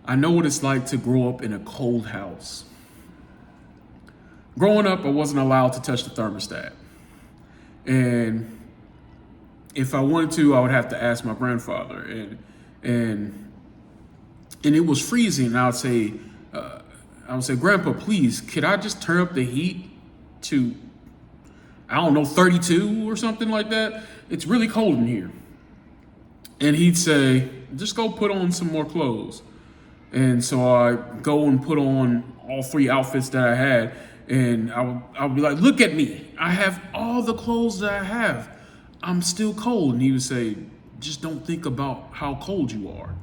I know what it's like to grow up in a cold house. Growing up, I wasn't allowed to touch the thermostat. And if I wanted to, I would have to ask my grandfather. And it was freezing. And I would say, Grandpa, please, could I just turn up the heat to, I don't know, 32 or something like that? It's really cold in here. And he'd say, just go put on some more clothes. And so I go and put on all three outfits that I had. And I would be like, look at me. I have all the clothes that I have. I'm still cold. And he would say, just don't think about how cold you are.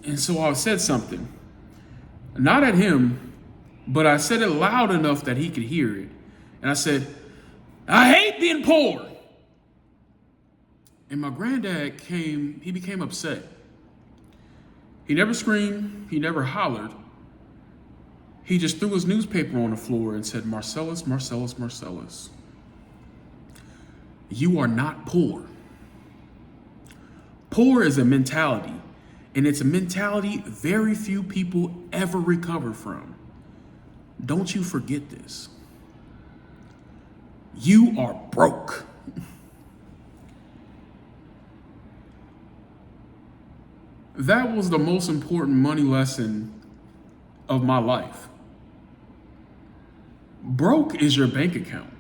And so I said something, not at him, but I said it loud enough that he could hear it. And I said, I hate being poor. And my granddad he became upset. He never screamed, he never hollered. He just threw his newspaper on the floor and said, Marcellus, Marcellus, Marcellus, you are not poor. Poor is a mentality, and it's a mentality very few people ever recover from. Don't you forget this. You are broke. That was the most important money lesson of my life. Broke is your bank account.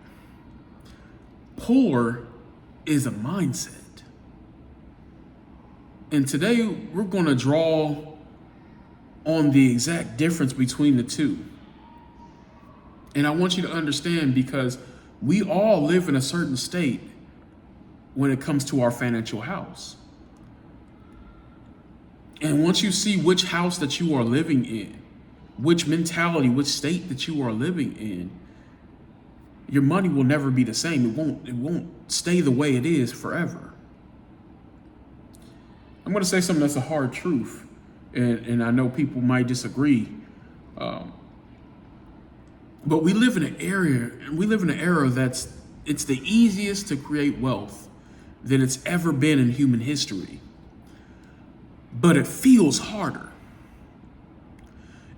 Poor is a mindset. And today we're going to draw on the exact difference between the two. And I want you to understand, because we all live in a certain state when it comes to our financial house. And once you see which house that you are living in, which mentality, which state that you are living in, your money will never be the same. It won't stay the way it is forever. I'm going to say something that's a hard truth, and I know people might disagree. But we live in an era that's it's the easiest to create wealth than it's ever been in human history. But it feels harder.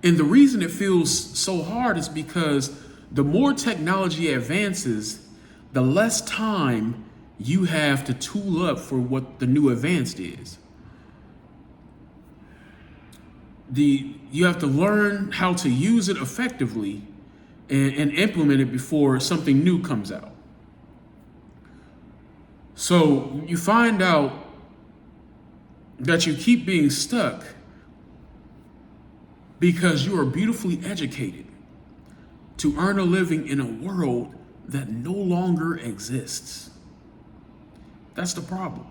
And the reason it feels so hard is because the more technology advances, the less time you have to tool up for what the new advanced is. You have to learn how to use it effectively and implement it before something new comes out. So you find out that you keep being stuck because you are beautifully educated to earn a living in a world that no longer exists. That's the problem.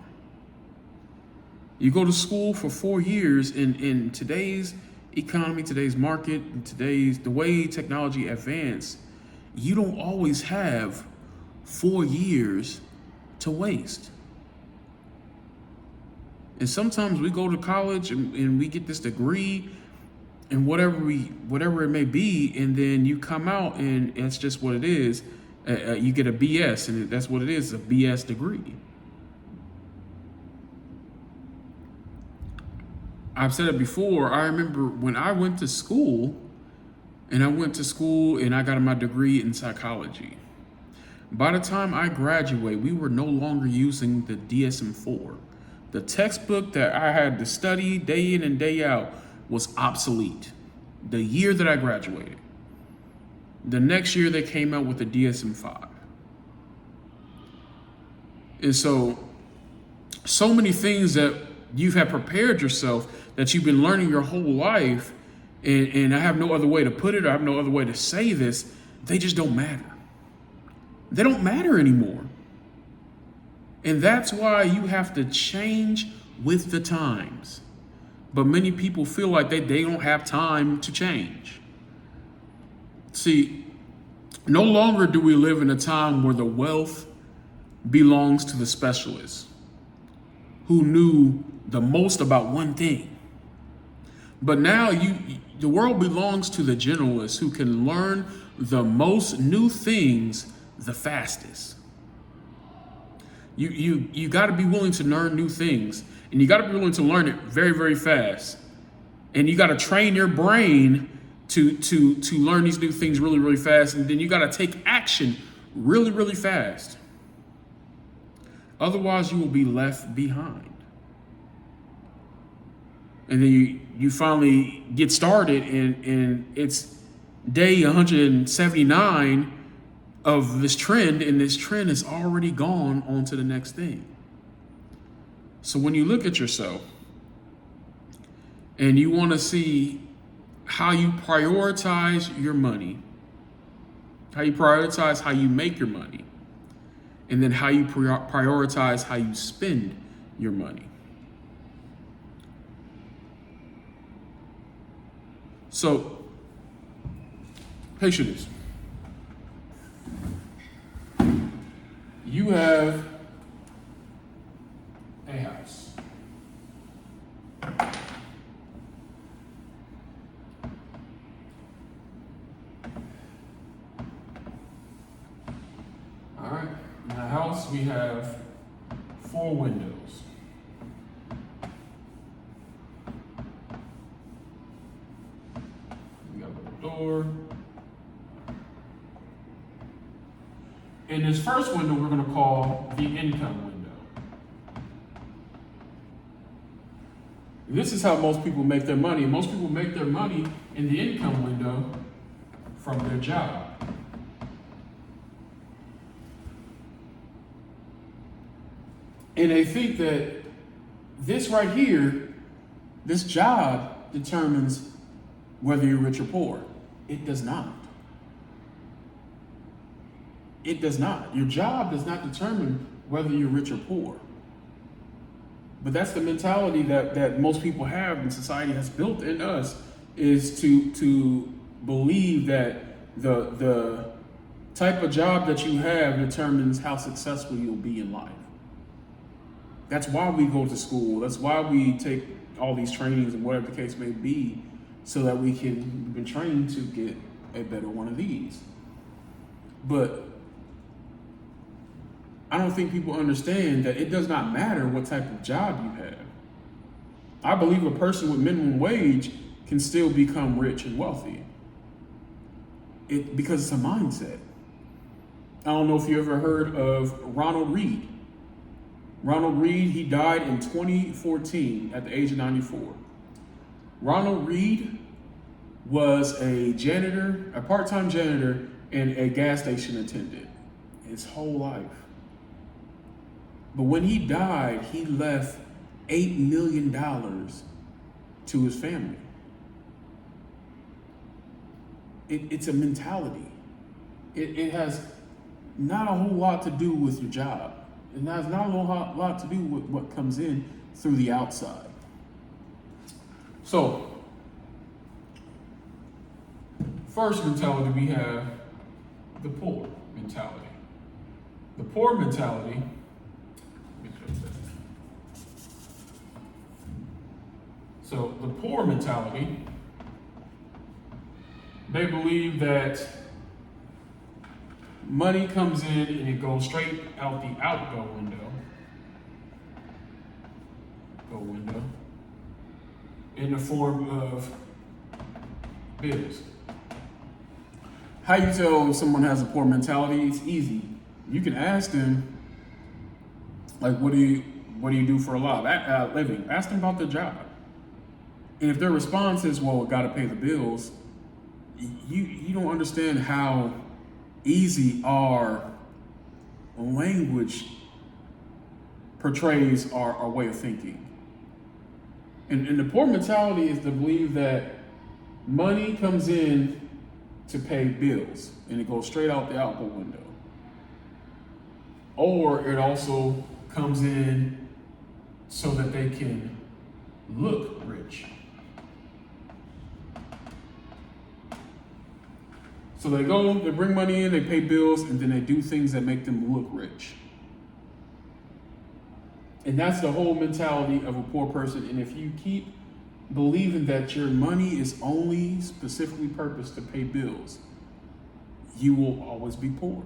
You go to school for 4 years in today's economy, today's market, and the way technology advanced, you don't always have 4 years to waste. And sometimes we go to college and we get this degree and whatever it may be, and then you come out and it's just what it is. You get a BS, and that's what it is, a BS degree. I've said it before. I remember when I went to school and I got my degree in psychology. By the time I graduated, we were no longer using the DSM-4. The textbook that I had to study day in and day out was obsolete. The year that I graduated. The next year they came out with the DSM-5. And so many things that you have prepared yourself that you've been learning your whole life, and I have no other way to put it, or I have no other way to say this, they just don't matter. They don't matter anymore. And that's why you have to change with the times. But many people feel like they don't have time to change. See, no longer do we live in a time where the wealth belongs to the specialists who knew the most about one thing. But now the world belongs to the generalists who can learn the most new things the fastest. You got to be willing to learn new things, and you got to be willing to learn it very, very fast. And you got to train your brain to learn these new things really, really fast. And then you got to take action really, really fast. Otherwise, you will be left behind. And then you finally get started, and it's day 179 of this trend, and this trend is already gone on to the next thing. So when you look at yourself and you want to see how you prioritize your money, how you prioritize how you make your money, and then how you prioritize how you spend your money. So, picture this. You have a house. All right. In the house, we have 4 windows. We got a door. And this first window we're going to call the income window. This is how most people make their money. Most people make their money in the income window from their job. And they think that this right here, this job determines whether you're rich or poor. It does not. It does not. Your job does not determine whether you're rich or poor. But that's the mentality that most people have and society has built in us, is to believe that the type of job that you have determines how successful you'll be in life. That's why we go to school. That's why we take all these trainings and whatever the case may be, so that we've been trained to get a better one of these. But I don't think people understand that it does not matter what type of job you have. I believe a person with minimum wage can still become rich and wealthy. Because it's a mindset. I don't know if you ever heard of Ronald Reed. Ronald Reed, he died in 2014 at the age of 94. Ronald Reed was a janitor, a part-time janitor, and a gas station attendant his whole life. But when he died, he left $8 million to his family. It's a mentality. It has not a whole lot to do with your job. It has not a whole lot to do with what comes in through the outside. So, first mentality, we have the poor mentality. The poor mentality, so the poor mentality, they believe that money comes in and it goes straight out the outgo window. In the form of bills. How you tell someone has a poor mentality? It's easy. You can ask them, like, what do you do for a living? Ask them about their job. And if their response is, well, we gotta pay the bills, you don't understand how easy our language portrays our way of thinking. And the poor mentality is to believe that money comes in to pay bills and it goes straight out the outgo window. Or it also comes in so that they can look rich. So they bring money in, they pay bills, and then they do things that make them look rich. And that's the whole mentality of a poor person. And if you keep believing that your money is only specifically purposed to pay bills, you will always be poor.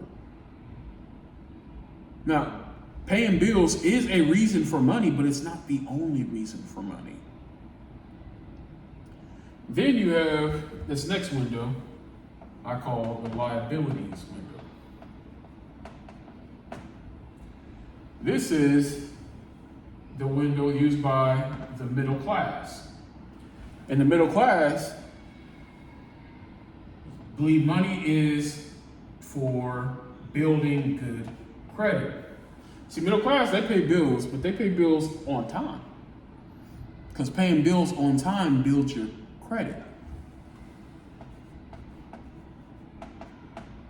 Now, paying bills is a reason for money, but it's not the only reason for money. Then you have this next window I call the liabilities window. This is the window used by the middle class. And the middle class believe money is for building good credit. See, middle class, they pay bills, but they pay bills on time. Because paying bills on time builds your credit.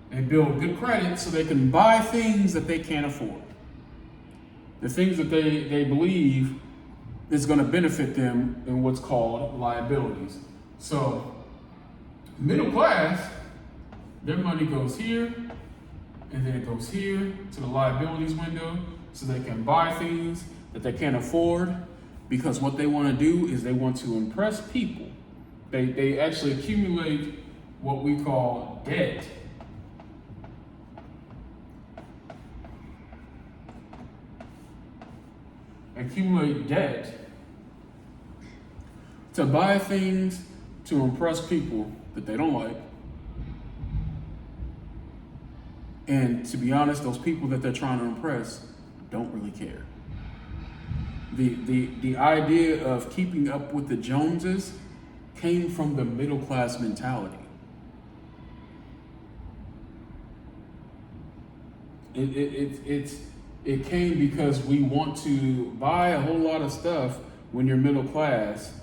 They build good credit so they can buy things that they can't afford. The things that they believe is going to benefit them in what's called liabilities. So, middle class, their money goes here, and then it goes here to the liabilities window so they can buy things that they can't afford, because what they want to do is they want to impress people. They actually accumulate what we call debt. Accumulate debt to buy things to impress people that they don't like. And to be honest, those people that they're trying to impress don't really care. The idea of keeping up with the Joneses came from the middle class mentality. It came because we want to buy a whole lot of stuff when you're middle class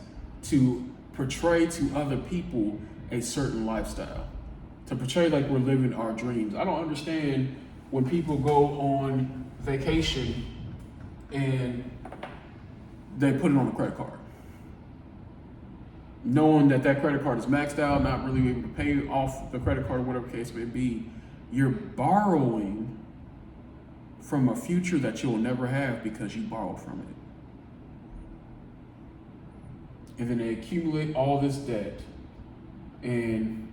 to portray to other people a certain lifestyle, to portray like we're living our dreams. I don't understand when people go on vacation and they put it on a credit card, knowing that that credit card is maxed out, not really able to pay off the credit card or whatever the case may be. You're borrowing from a future that you'll never have because you borrowed from it. And then they accumulate all this debt, and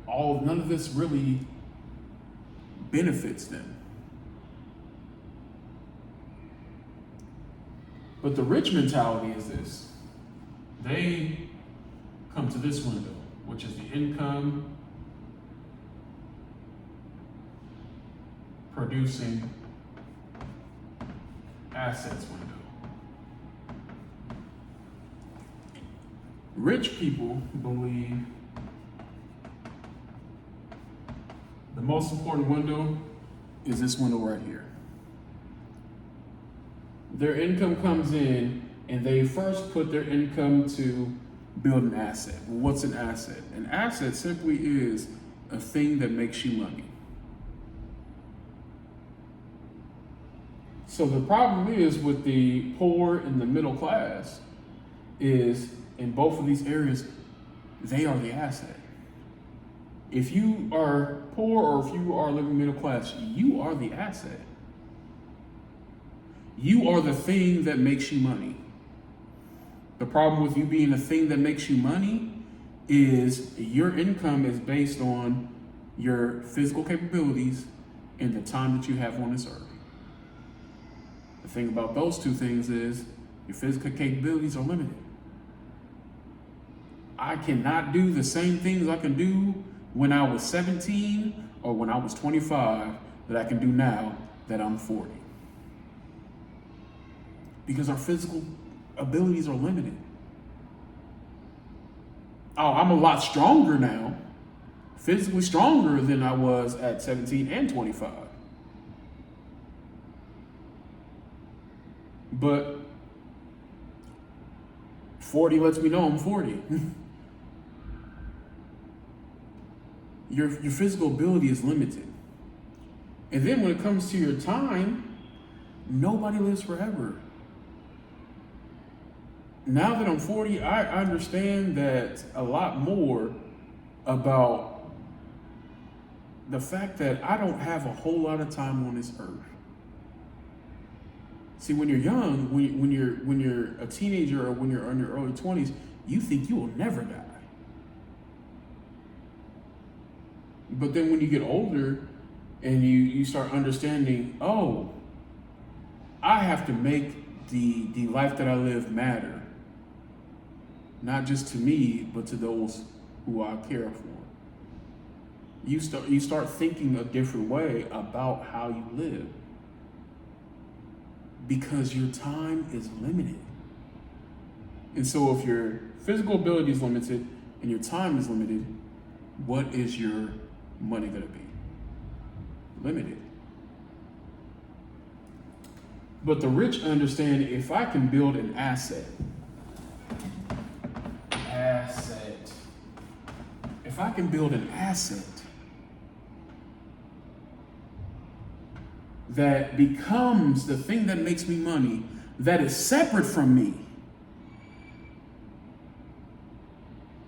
none of this really benefits them. But the rich mentality is this. They come to this window, which is the income producing assets window. Rich people believe the most important window is this window right here. Their income comes in, and they first put their income to build an asset. Well, what's an asset? An asset simply is a thing that makes you money. So the problem is with the poor and the middle class is in both of these areas, they are the asset. If you are poor or if you are living middle class, you are the asset. You are the thing that makes you money. The problem with you being the thing that makes you money is your income is based on your physical capabilities and the time that you have on this earth. The thing about those two things is your physical capabilities are limited. I cannot do the same things I can do when I was 17 or when I was 25 that I can do now that I'm 40. Because our physical abilities are limited. Oh, I'm a lot stronger now, physically stronger than I was at 17 and 25. But 40 lets me know I'm 40. Your physical ability is limited. And then when it comes to your time, nobody lives forever. Now that I'm 40, I understand that a lot more about the fact that I don't have a whole lot of time on this earth. See, when you're young, when you're a teenager or when you're in your early 20s, you think you will never die. But then when you get older and you start understanding, oh, I have to make the life that I live matter. not just to me, but to those who I care for. You start thinking a different way about how you live, because your time is limited. And so if your physical ability is limited and your time is limited, what is your money going to be? Limited. But the rich understand, if I can build an asset, if I can build an asset that becomes the thing that makes me money, that is separate from me,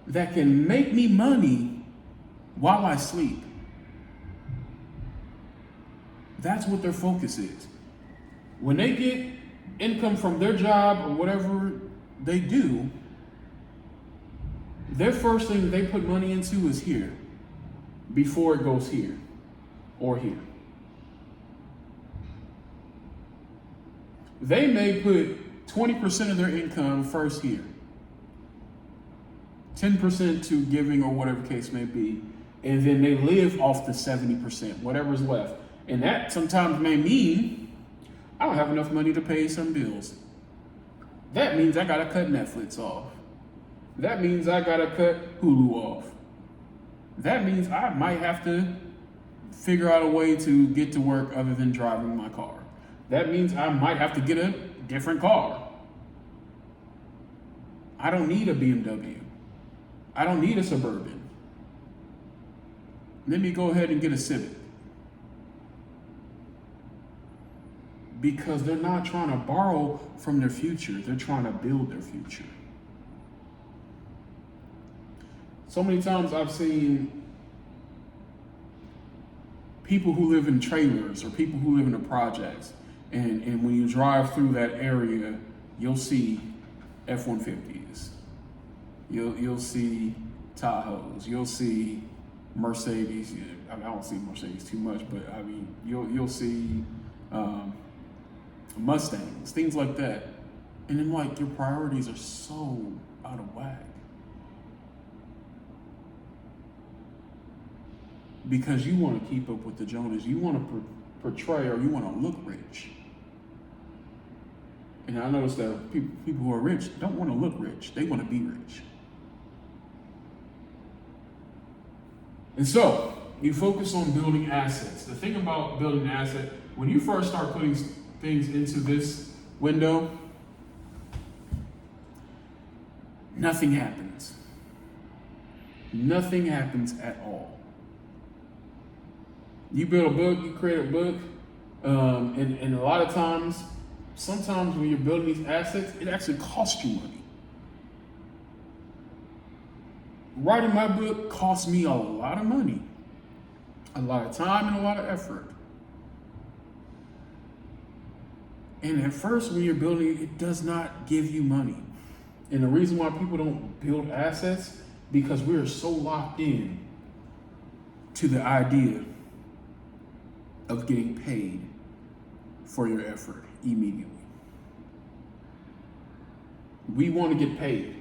that can make me money while I sleep. That's what their focus is. When they get income from their job or whatever they do, their first thing they put money into is here, before it goes here or here. They may put 20% of their income first here, 10% to giving or whatever case may be, and then they live off the 70%, whatever's left. And that sometimes may mean I don't have enough money to pay some bills. That means I gotta cut Netflix off. That means I gotta cut Hulu off. That means I might have to figure out a way to get to work other than driving my car. That means I might have to get a different car. I don't need a BMW. I don't need a Suburban. Let me go ahead and get a Civic. Because they're not trying to borrow from their future, they're trying to build their future. So many times I've seen people who live in trailers or people who live in the projects, and when you drive through that area, you'll see F-150s, you'll see Tahoes, you'll see Mercedes. I don't see Mercedes too much, but I mean, you'll see Mustangs, things like that. And then, like, your priorities are so out of whack. Because you want to keep up with the Jonas. You want to portray, or you want to look rich. And I notice that people who are rich don't want to look rich. They want to be rich. And so, you focus on building assets. The thing about building an asset, when you first start putting things into this window, nothing happens. Nothing happens at all. You build a book, you create a book, and a lot of times, sometimes when you're building these assets, it actually costs you money. Writing my book cost me a lot of money, a lot of time, and a lot of effort. And at first, when you're building it, it does not give you money. And the reason why people don't build assets, because we are so locked in to the idea of getting paid for your effort immediately. We want to get paid.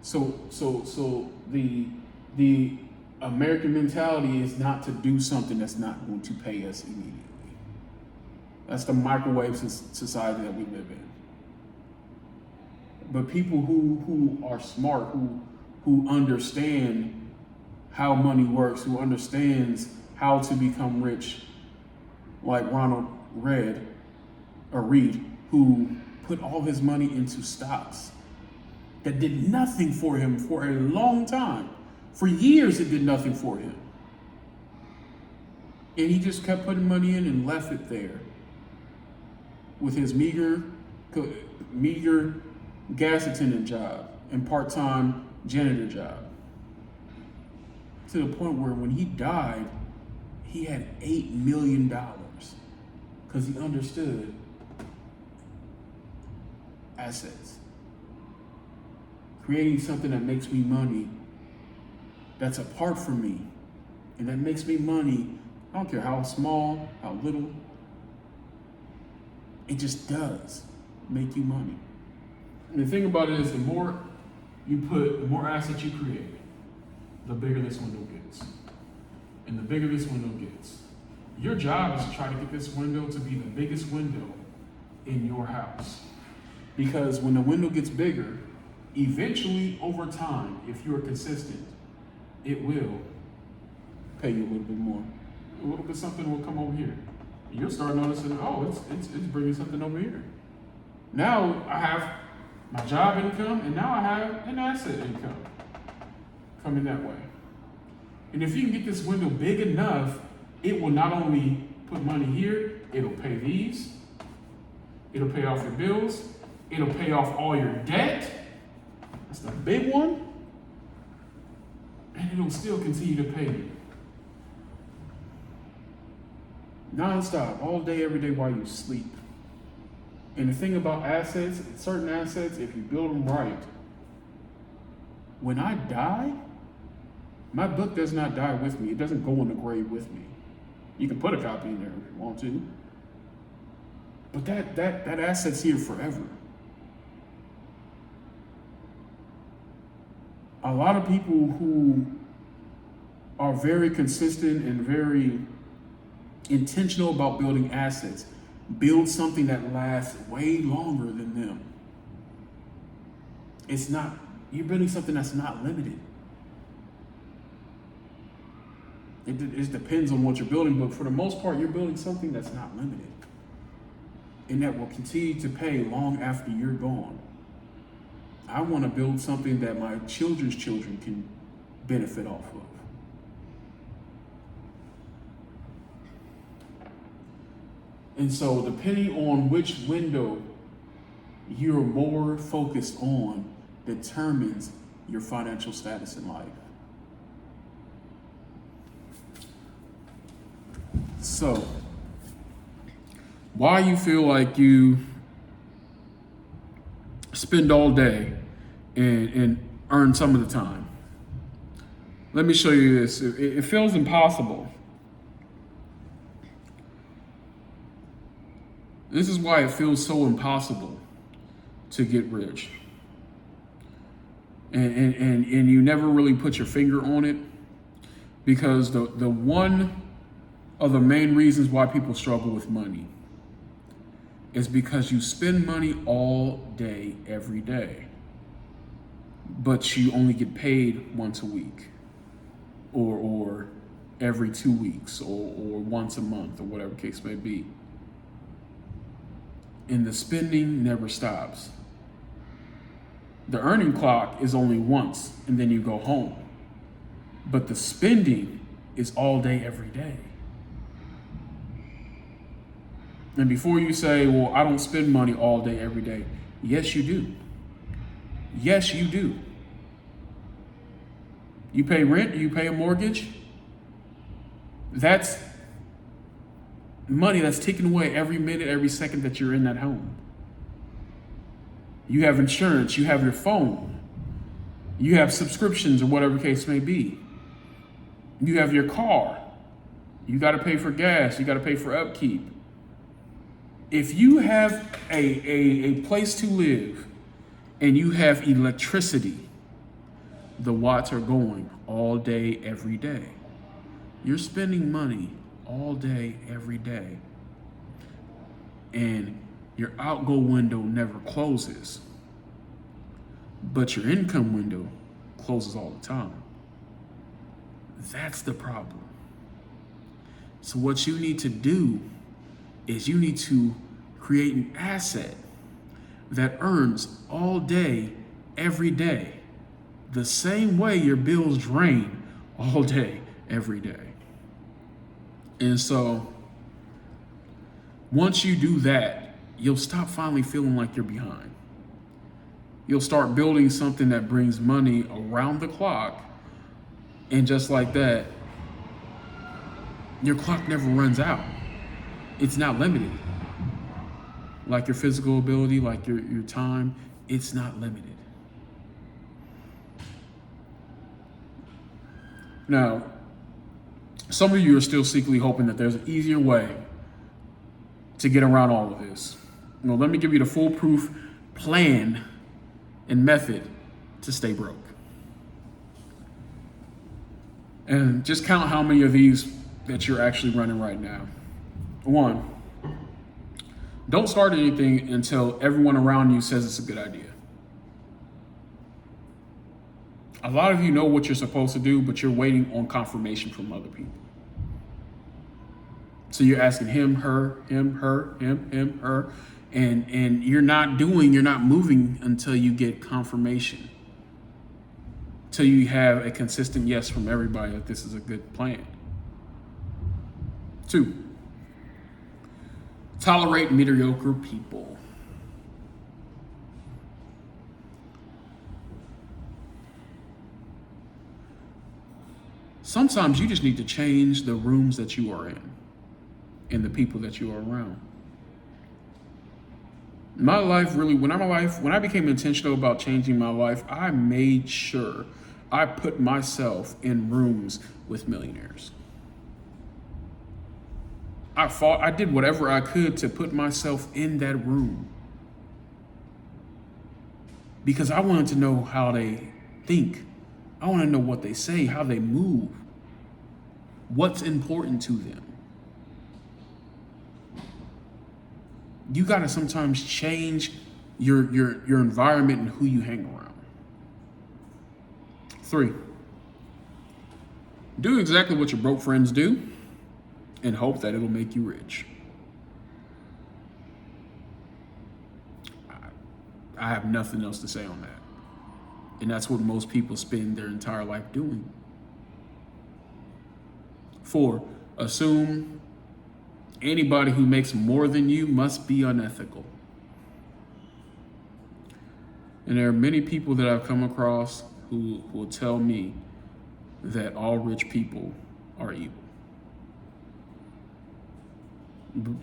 So the American mentality is not to do something that's not going to pay us immediately. That's the microwave society that we live in. But people who are smart, who understand how money works, who understands how to become rich, like Ronald Reed, who put all his money into stocks that did nothing for him for a long time. For years, it did nothing for him. And he just kept putting money in and left it there with his meager gas attendant job and part-time janitor job. To the point where when he died, he had $8 million because he understood assets. Creating something that makes me money, that's apart from me, and that makes me money. I don't care how small, how little, it just does make you money. And the thing about it is, the more assets you create, the bigger this window gets. And the bigger this window gets. Your job is to try to get this window to be the biggest window in your house. Because when the window gets bigger, eventually over time, if you're consistent, it will pay you a little bit more. A little bit something will come over here. You'll start noticing, oh, it's bringing something over here. Now I have my job income, and now I have an asset income coming that way. And if you can get this window big enough, it will not only put money here, it'll pay these, it'll pay off your bills, it'll pay off all your debt. That's the big one. And it'll still continue to pay you. Non-stop, all day, every day while you sleep. And the thing about assets, certain assets, if you build them right, when I die, my book does not die with me. It doesn't go in the grave with me. You can put a copy in there if you want to. But that asset's here forever. A lot of people who are very consistent and very intentional about building assets build something that lasts way longer than them. You're building something that's not limited. It depends on what you're building, but for the most part, you're building something that's not limited. And that will continue to pay long after you're gone. I want to build something that my children's children can benefit off of. And so depending on which window you're more focused on determines your financial status in life. So, why you feel like you spend all day and earn some of the time? Let me show you this. It feels impossible. This is why it feels so impossible to get rich. And you never really put your finger on it, because the one of the main reasons why people struggle with money is because you spend money all day, every day, but you only get paid once a week or every 2 weeks or once a month or whatever case may be. And the spending never stops. The earning clock is only once and then you go home. But the spending is all day, every day. And before you say, well, I don't spend money all day, every day. Yes, you do. Yes, you do. You pay rent, you pay a mortgage. That's money that's taken away every minute, every second that you're in that home. You have insurance, you have your phone, you have subscriptions or whatever case may be. You have your car. You got to pay for gas, you got to pay for upkeep. If you have a place to live and you have electricity, the watts are going all day, every day. You're spending money all day, every day. And your outgo window never closes, but your income window closes all the time. That's the problem. So what you need to do is you need to create an asset that earns all day, every day, the same way your bills drain all day, every day. And so once you do that, you'll stop finally feeling like you're behind. You'll start building something that brings money around the clock. And just like that, your clock never runs out. It's not limited. Like your physical ability, like your time, it's not limited. Now, some of you are still secretly hoping that there's an easier way to get around all of this. Well, let me give you the foolproof plan and method to stay broke. And just count how many of these that you're actually running right now. 1, don't start anything until everyone around you says it's a good idea. A lot of you know what you're supposed to do, but you're waiting on confirmation from other people. So you're asking him, her, him, her, him, her, and you're not moving until you get confirmation. Till you have a consistent yes from everybody that this is a good plan. 2, tolerate mediocre people. Sometimes you just need to change the rooms that you are in and the people that you are around. My life really, when I became intentional about changing my life, I made sure I put myself in rooms with millionaires. I did whatever I could to put myself in that room because I wanted to know how they think. I want to know what they say, how they move, what's important to them. You got to sometimes change your environment and who you hang around. 3, do exactly what your broke friends do and hope that it'll make you rich. I have nothing else to say on that. And that's what most people spend their entire life doing. 4, assume anybody who makes more than you must be unethical. And there are many people that I've come across who will tell me that all rich people are evil.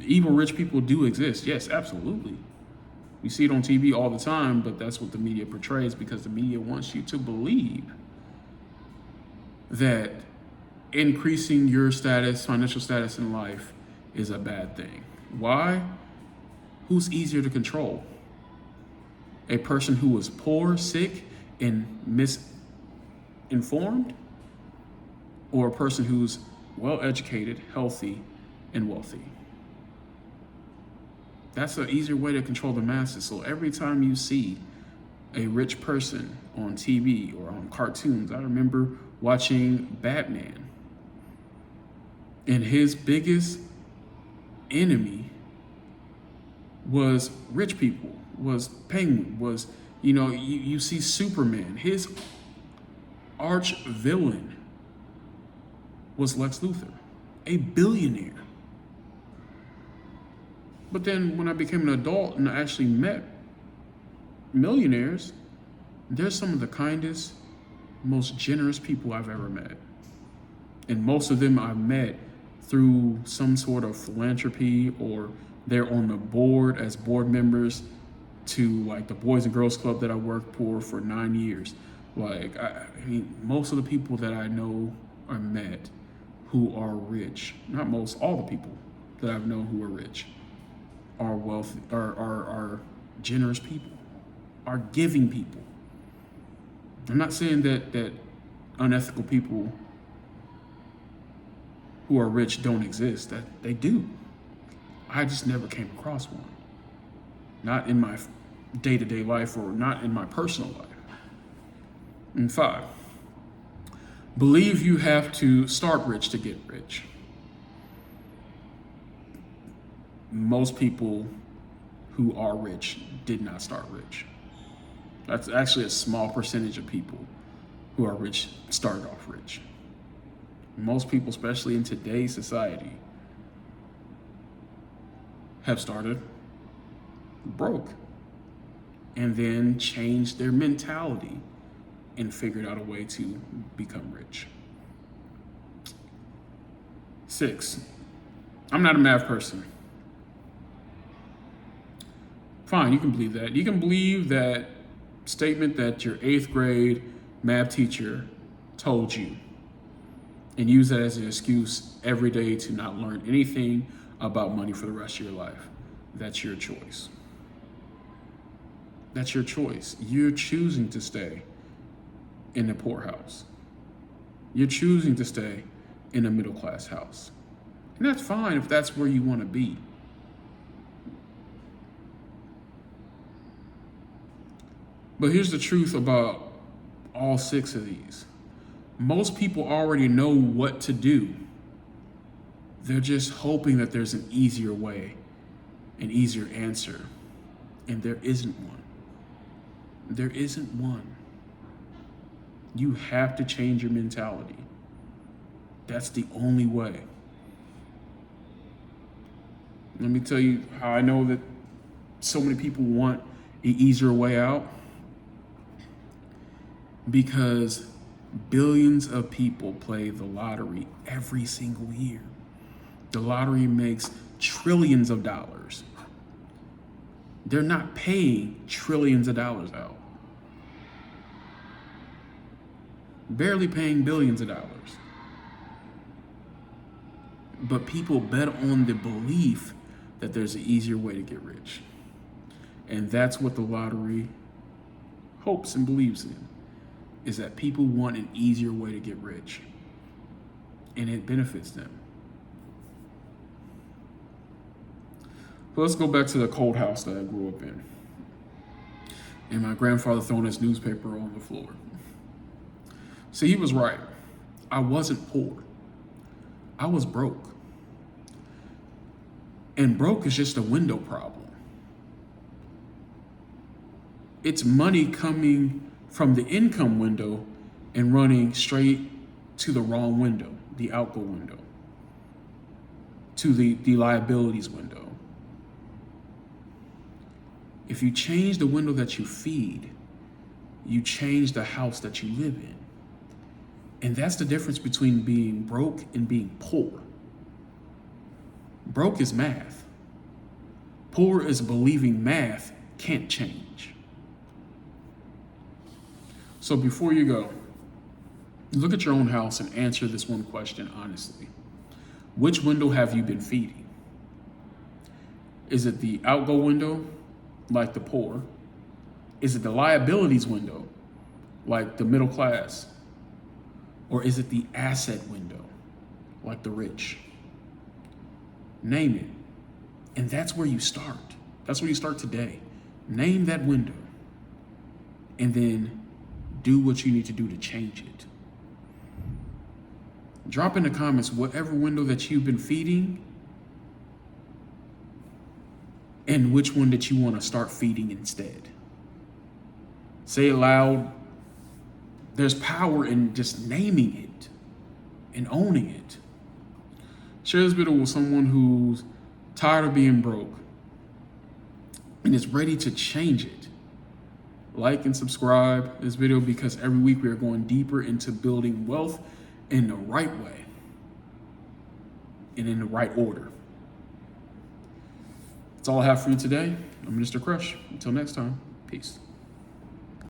Evil rich people do exist. Yes, absolutely. We see it on TV all the time, but that's what the media portrays because the media wants you to believe that increasing your status, financial status in life is a bad thing. Why? Who's easier to control? A person who is poor, sick, and misinformed? Or a person who's well-educated, healthy, and wealthy? That's an easier way to control the masses. So every time you see a rich person on TV or on cartoons, I remember watching Batman, and his biggest enemy was rich people, was Penguin, was, you see Superman, his arch villain was Lex Luthor, a billionaire. But then when I became an adult and I actually met millionaires, they're some of the kindest, most generous people I've ever met. And most of them I've met through some sort of philanthropy, or they're on the board as board members to like the Boys and Girls Club that I worked for 9 years. Like, I mean, most of the people that I know or met who are rich, not most, all the people that I've known who are rich, are wealthy, are generous people, are giving people. I'm not saying that unethical people who are rich don't exist, that they do. I just never came across one. Not in my day-to-day life or not in my personal life. And 5, believe you have to start rich to get rich. Most people who are rich did not start rich. That's actually a small percentage of people who are rich started off rich. Most people, especially in today's society, have started broke and then changed their mentality and figured out a way to become rich. 6, I'm not a math person. Fine, you can believe that. You can believe that statement that your 8th grade math teacher told you and use that as an excuse every day to not learn anything about money for the rest of your life. That's your choice. That's your choice. You're choosing to stay in the poorhouse. You're choosing to stay in a middle class house. And that's fine if that's where you want to be. But here's the truth about all 6 of these. Most people already know what to do. They're just hoping that there's an easier way, an easier answer. And there isn't one. There isn't one. You have to change your mentality. That's the only way. Let me tell you how I know that so many people want an easier way out. Because billions of people play the lottery every single year. The lottery makes trillions of dollars. They're not paying trillions of dollars out. Barely paying billions of dollars. But people bet on the belief that there's an easier way to get rich. And that's what the lottery hopes and believes in, is that people want an easier way to get rich. And it benefits them. But let's go back to the cold house that I grew up in. And my grandfather throwing his newspaper on the floor. See, he was right. I wasn't poor. I was broke. And broke is just a window problem. It's money coming from the income window and running straight to the wrong window, the outgo window, to the liabilities window. If you change the window that you feed, you change the house that you live in. And that's the difference between being broke and being poor. Broke is math. Poor is believing math can't change. So before you go, look at your own house and answer this one question honestly. Which window have you been feeding? Is it the outgo window, like the poor? Is it the liabilities window, like the middle class? Or is it the asset window, like the rich? Name it. And that's where you start. That's where you start today. Name that window. And then do what you need to do to change it. Drop in the comments whatever window that you've been feeding and which one that you want to start feeding instead. Say it loud. There's power in just naming it and owning it. Share this video with someone who's tired of being broke and is ready to change it. Like and subscribe this video because every week we are going deeper into building wealth in the right way and in the right order. That's all I have for you today. I'm Mr. Crush. Until next time, peace.